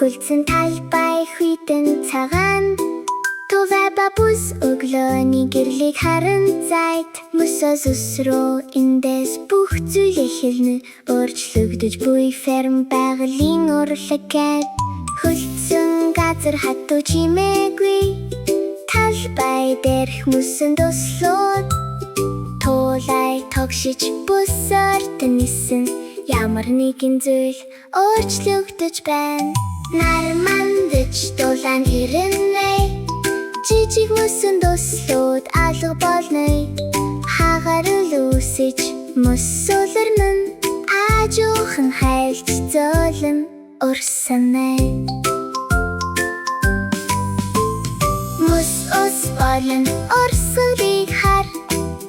Хүлцэн талбай хүйтэн цагаан Тувай бабус өглөөний гэрлийг харан зайд Мөсөөс өсрөө эндээс бүх зүйл эхэлнэ Өөрчлөгдөж буй ферм байгалийн урлаг гэд Хүлцэн газар хатуу чимээгүй Талбай дээрх мөсөн дуслууд Туулай тогшиж бүсээр тэнэсэн Ямар нэгэн зүйл өөрчлөгдөж байна Нар мандаж дулаан ирэнэ Жижиг мөсөн дуслууд алга болно Хагарал үсэж мөс улирнэ Аажуухан хайлт зөөлөн урсанэ Мөс ус болон урсгалыг хар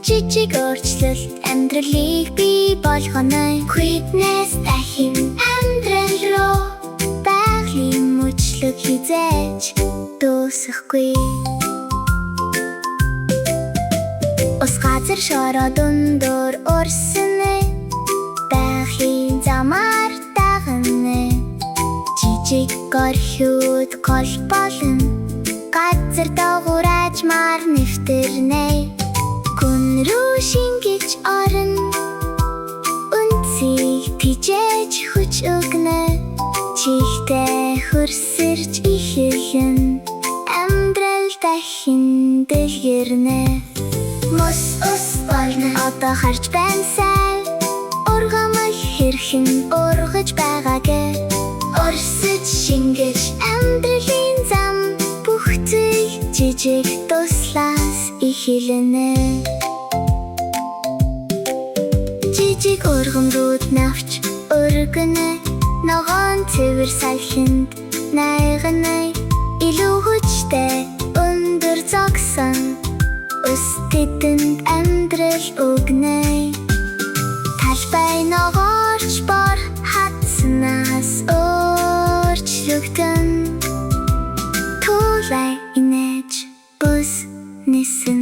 Жижиг өөрчлөлт амьдралыг бий болгоно Quickness дахин амьдрал руу Байгалийн мөчлөг хизээж дуусахгүй Ус газар шороо дундуур урсанэ Байгалийн замаар дагнэ Жижиг горхиуд гол болон Газар дагуурajмаар нэвтэрнэ Гүн рүү шингэж орно Үнцийг тижээж хүч өгнө Чихтэй хөрсөрч ихэлэн Амьдрал дахин дэлгэрнэ Мөс ус болно одоо харж байна сайн Ургамал хэрхэн ургаж байгаагээ Урсэж шингэж амьдралын зам Бүх зүйл жижиг дуслаас эхэлнэ Жижиг ургамлууд навч өргөнэ Ногоон цэвэр салхинд найгнэ Илүү хүчтэй өндөр зогсон Ус тэдэнд амьдрал өгнэ Талбай ногоорч бор хатснаас өөрчлөгдөн Туулай инээж бүс нисэн